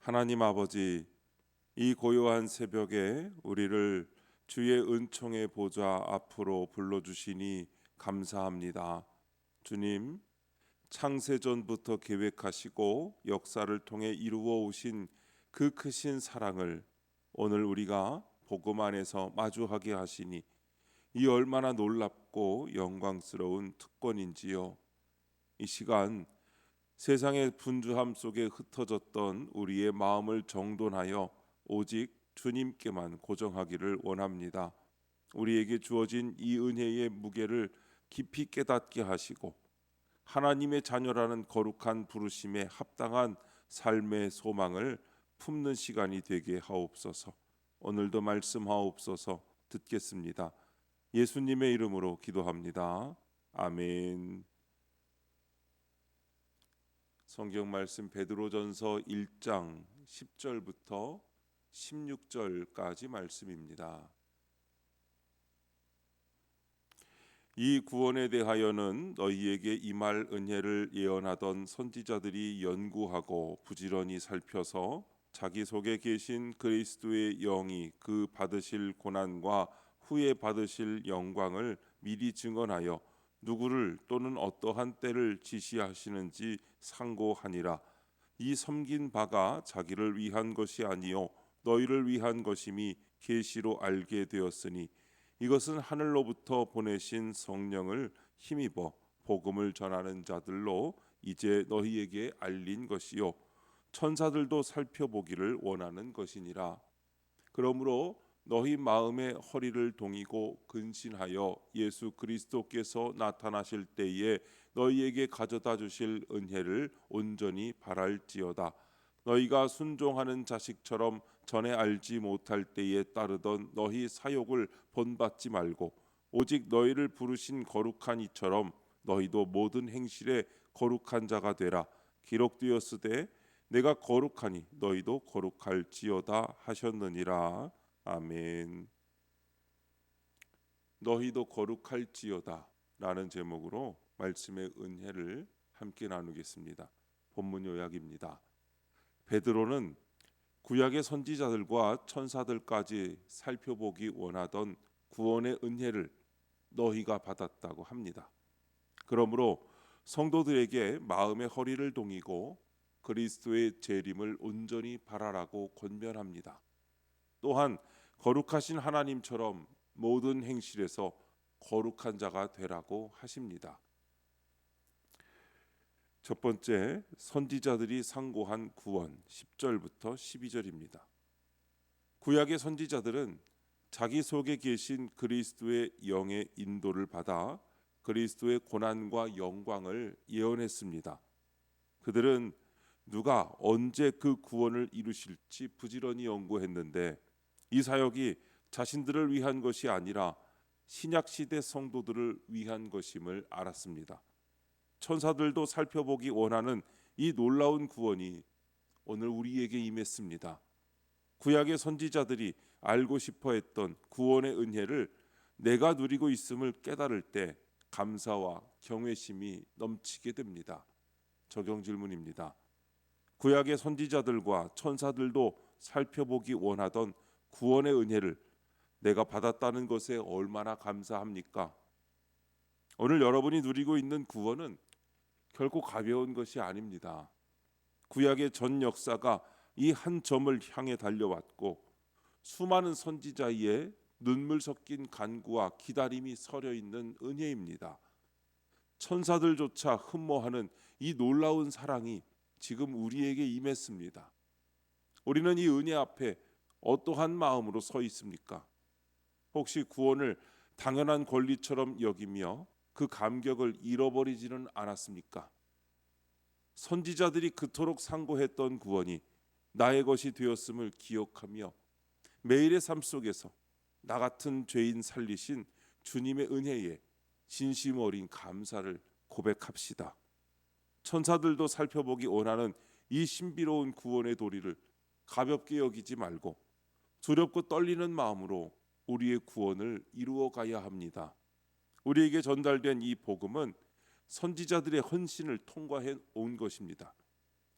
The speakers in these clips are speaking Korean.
하나님 아버지, 이 고요한 새벽에 우리를 주의 은총의 보좌 앞으로 불러주시니 감사합니다. 주님, 창세전부터 계획하시고 역사를 통해 이루어 오신 그 크신 사랑을 오늘 우리가 복음 안에서 마주하게 하시니 이 얼마나 놀랍고 영광스러운 특권인지요. 이 시간 세상의 분주함 속에 흩어졌던 우리의 마음을 정돈하여 오직 주님께만 고정하기를 원합니다. 우리에게 주어진 이 은혜의 무게를 깊이 깨닫게 하시고 하나님의 자녀라는 거룩한 부르심에 합당한 삶의 소망을 품는 시간이 되게 하옵소서. 오늘도 말씀하옵소서. 듣겠습니다. 예수님의 이름으로 기도합니다. 아멘. 성경 말씀 베드로전서 1장 10절부터 16절까지 말씀입니다. 이 구원에 대하여는 너희에게 임할 은혜를 예언하던 선지자들이 연구하고 부지런히 살펴서 자기 속에 계신 그리스도의 영이 그 받으실 고난과 후에 받으실 영광을 미리 증언하여 누구를 또는 어떠한 때를 지시하시는지 상고하니라. 이 섬긴 바가 자기를 위한 것이 아니요 너희를 위한 것임이 계시로 알게 되었으니 이것은 하늘로부터 보내신 성령을 힘입어 복음을 전하는 자들로 이제 너희에게 알린 것이요 천사들도 살펴보기를 원하는 것이니라. 그러므로 너희 마음의 허리를 동이고 근신하여 예수 그리스도께서 나타나실 때에 너희에게 가져다 주실 은혜를 온전히 바랄지어다. 너희가 순종하는 자식처럼 전에 알지 못할 때에 따르던 너희 사욕을 본받지 말고 오직 너희를 부르신 거룩한 이처럼 너희도 모든 행실에 거룩한 자가 되라. 기록되었으되 내가 거룩하니 너희도 거룩할지어다 하셨느니라. 아멘. 너희도 거룩할지어다 라는 제목으로 말씀의 은혜를 함께 나누겠습니다. 본문 요약입니다. 베드로는 구약의 선지자들과 천사들까지 살펴보기 원하던 구원의 은혜를 너희가 받았다고 합니다. 그러므로 성도들에게 마음의 허리를 동이고 그리스도의 재림을 온전히 바라라고 권면합니다. 또한 거룩하신 하나님처럼 모든 행실에서 거룩한 자가 되라고 하십니다. 첫 번째, 선지자들이 상고한 구원 10절부터 12절입니다. 구약의 선지자들은 자기 속에 계신 그리스도의 영의 인도를 받아 그리스도의 고난과 영광을 예언했습니다. 그들은 누가 언제 그 구원을 이루실지 부지런히 연구했는데 이 사역이 자신들을 위한 것이 아니라 신약 시대 성도들을 위한 것임을 알았습니다. 천사들도 살펴보기 원하는 이 놀라운 구원이 오늘 우리에게 임했습니다. 구약의 선지자들이 알고 싶어 했던 구원의 은혜를 내가 누리고 있음을 깨달을 때 감사와 경외심이 넘치게 됩니다. 적용 질문입니다. 구약의 선지자들과 천사들도 살펴보기 원하던 구원의 은혜를 내가 받았다는 것에 얼마나 감사합니까? 오늘 여러분이 누리고 있는 구원은 결코 가벼운 것이 아닙니다. 구약의 전 역사가 이 한 점을 향해 달려왔고 수많은 선지자의 눈물 섞인 간구와 기다림이 서려 있는 은혜입니다. 천사들조차 흠모하는 이 놀라운 사랑이 지금 우리에게 임했습니다. 우리는 이 은혜 앞에 어떠한 마음으로 서 있습니까? 혹시 구원을 당연한 권리처럼 여기며 그 감격을 잃어버리지는 않았습니까? 선지자들이 그토록 상고했던 구원이 나의 것이 되었음을 기억하며 매일의 삶 속에서 나 같은 죄인 살리신 주님의 은혜에 진심 어린 감사를 고백합시다. 천사들도 살펴보기 원하는 이 신비로운 구원의 도리를 가볍게 여기지 말고 두렵고 떨리는 마음으로 우리의 구원을 이루어 가야 합니다. 우리에게 전달된 이 복음은 선지자들의 헌신을 통과해 온 것입니다.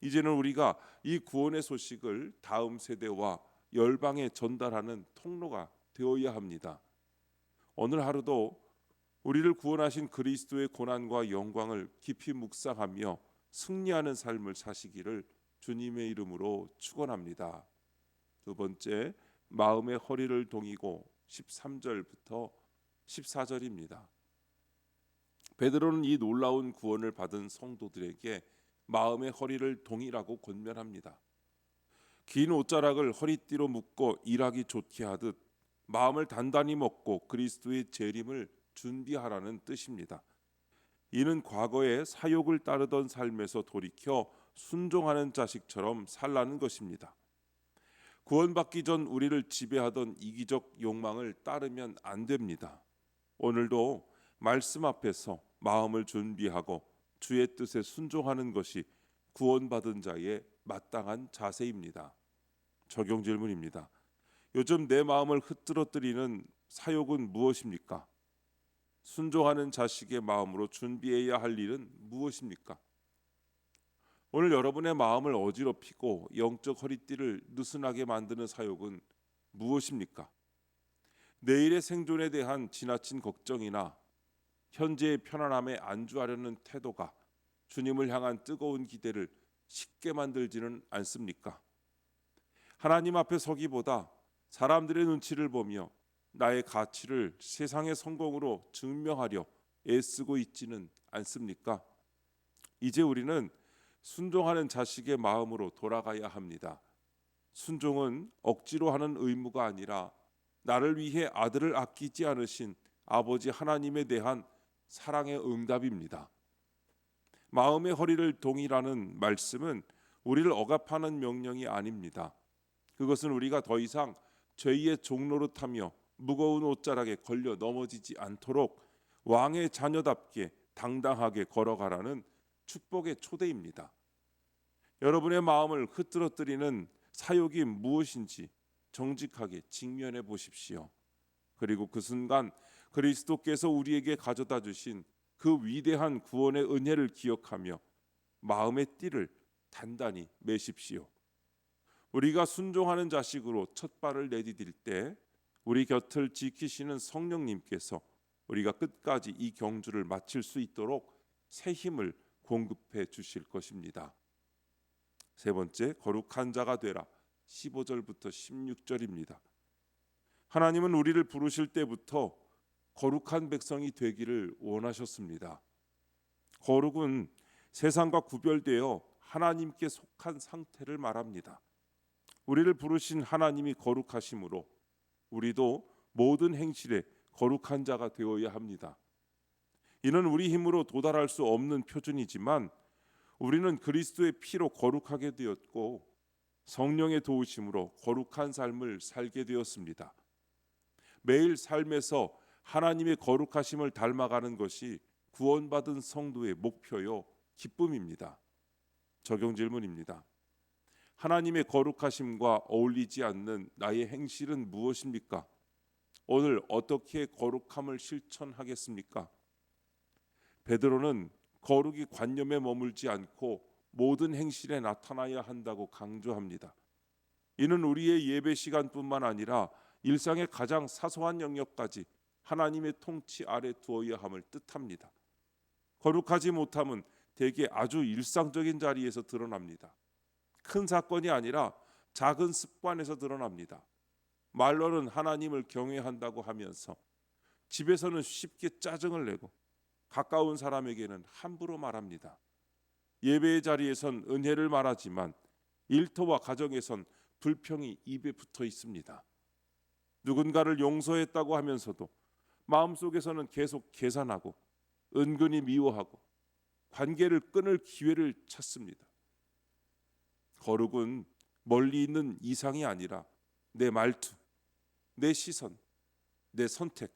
이제는 우리가 이 구원의 소식을 다음 세대와 열방에 전달하는 통로가 되어야 합니다. 오늘 하루도 우리를 구원하신 그리스도의 고난과 영광을 깊이 묵상하며 승리하는 삶을 사시기를 주님의 이름으로 축원합니다. 두 번째, 마음의 허리를 동이고 13절부터 14절입니다. 베드로는 이 놀라운 구원을 받은 성도들에게 마음의 허리를 동이라고 권면합니다. 긴 옷자락을 허리띠로 묶고 일하기 좋게 하듯 마음을 단단히 먹고 그리스도의 재림을 준비하라는 뜻입니다. 이는 과거에 사욕을 따르던 삶에서 돌이켜 순종하는 자식처럼 살라는 것입니다. 구원받기 전 우리를 지배하던 이기적 욕망을 따르면 안 됩니다. 오늘도 말씀 앞에서 마음을 준비하고 주의 뜻에 순종하는 것이 구원받은 자의 마땅한 자세입니다. 적용 질문입니다. 요즘 내 마음을 흐트러뜨리는 사욕은 무엇입니까? 순종하는 자식의 마음으로 준비해야 할 일은 무엇입니까? 오늘 여러분의 마음을 어지럽히고 영적 허리띠를 느슨하게 만드는 사욕은 무엇입니까? 내일의 생존에 대한 지나친 걱정이나 현재의 편안함에 안주하려는 태도가 주님을 향한 뜨거운 기대를 쉽게 만들지는 않습니까? 하나님 앞에 서기보다 사람들의 눈치를 보며 나의 가치를 세상의 성공으로 증명하려 애쓰고 있지는 않습니까? 이제 우리는 순종하는 자식의 마음으로 돌아가야 합니다. 순종은 억지로 하는 의무가 아니라 나를 위해 아들을 아끼지 않으신 아버지 하나님에 대한 사랑의 응답입니다. 마음의 허리를 동이라는 말씀은 우리를 억압하는 명령이 아닙니다. 그것은 우리가 더 이상 죄의 종노릇하며 무거운 옷자락에 걸려 넘어지지 않도록 왕의 자녀답게 당당하게 걸어가라는 축복의 초대입니다. 여러분의 마음을 흐트러뜨리는 사욕이 무엇인지 정직하게 직면해 보십시오. 그리고 그 순간 그리스도께서 우리에게 가져다 주신 그 위대한 구원의 은혜를 기억하며 마음의 띠를 단단히 매십시오. 우리가 순종하는 자식으로 첫 발을 내디딜 때 우리 곁을 지키시는 성령님께서 우리가 끝까지 이 경주를 마칠 수 있도록 새 힘을 공급해 주실 것입니다. 세 번째, 거룩한 자가 되라. 15절부터 16절입니다. 하나님은 우리를 부르실 때부터 거룩한 백성이 되기를 원하셨습니다. 거룩은 세상과 구별되어 하나님께 속한 상태를 말합니다. 우리를 부르신 하나님이 거룩하심으로 우리도 모든 행실에 거룩한 자가 되어야 합니다. 이는 우리 힘으로 도달할 수 없는 표준이지만 우리는 그리스도의 피로 거룩하게 되었고 성령의 도우심으로 거룩한 삶을 살게 되었습니다. 매일 삶에서 하나님의 거룩하심을 닮아가는 것이 구원받은 성도의 목표요 기쁨입니다. 적용 질문입니다. 하나님의 거룩하심과 어울리지 않는 나의 행실은 무엇입니까? 오늘 어떻게 거룩함을 실천하겠습니까? 베드로는 거룩이 관념에 머물지 않고 모든 행실에 나타나야 한다고 강조합니다. 이는 우리의 예배 시간뿐만 아니라 일상의 가장 사소한 영역까지 하나님의 통치 아래 두어야 함을 뜻합니다. 거룩하지 못함은 대개 아주 일상적인 자리에서 드러납니다. 큰 사건이 아니라 작은 습관에서 드러납니다. 말로는 하나님을 경외한다고 하면서 집에서는 쉽게 짜증을 내고 가까운 사람에게는 함부로 말합니다. 예배의 자리에선 은혜를 말하지만 일터와 가정에선 불평이 입에 붙어 있습니다. 누군가를 용서했다고 하면서도 마음속에서는 계속 계산하고 은근히 미워하고 관계를 끊을 기회를 찾습니다. 거룩은 멀리 있는 이상이 아니라 내 말투, 내 시선, 내 선택,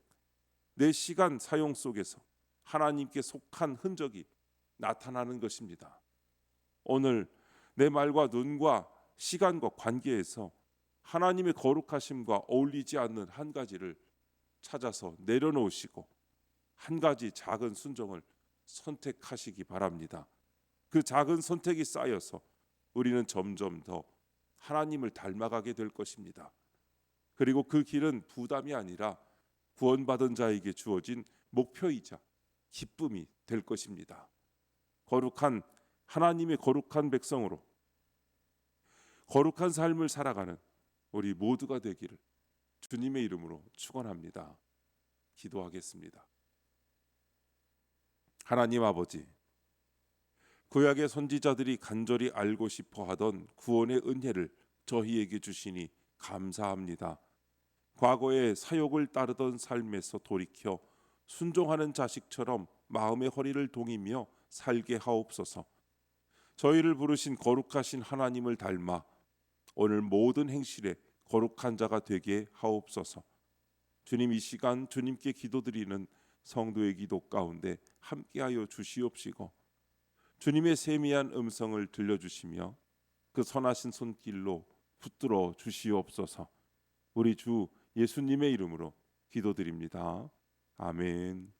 내 시간 사용 속에서 하나님께 속한 흔적이 나타나는 것입니다. 오늘 내 말과 눈과 시간과 관계에서 하나님의 거룩하심과 어울리지 않는 한 가지를 찾아서 내려놓으시고 한 가지 작은 순종을 선택하시기 바랍니다. 그 작은 선택이 쌓여서 우리는 점점 더 하나님을 닮아가게 될 것입니다. 그리고 그 길은 부담이 아니라 구원받은 자에게 주어진 목표이자 기쁨이 될 것입니다. 거룩한 하나님의 거룩한 백성으로 거룩한 삶을 살아가는 우리 모두가 되기를 주님의 이름으로 축원합니다. 기도하겠습니다. 하나님 아버지, 구약의 선지자들이 간절히 알고 싶어 하던 구원의 은혜를 저희에게 주시니 감사합니다. 과거에 사욕을 따르던 삶에서 돌이켜 순종하는 자식처럼 마음의 허리를 동이며 살게 하옵소서. 저희를 부르신 거룩하신 하나님을 닮아 오늘 모든 행실에 거룩한 자가 되게 하옵소서. 주님, 이 시간 주님께 기도드리는 성도의 기도 가운데 함께하여 주시옵시고 주님의 세미한 음성을 들려주시며 그 선하신 손길로 붙들어 주시옵소서. 우리 주 예수님의 이름으로 기도드립니다. 아멘.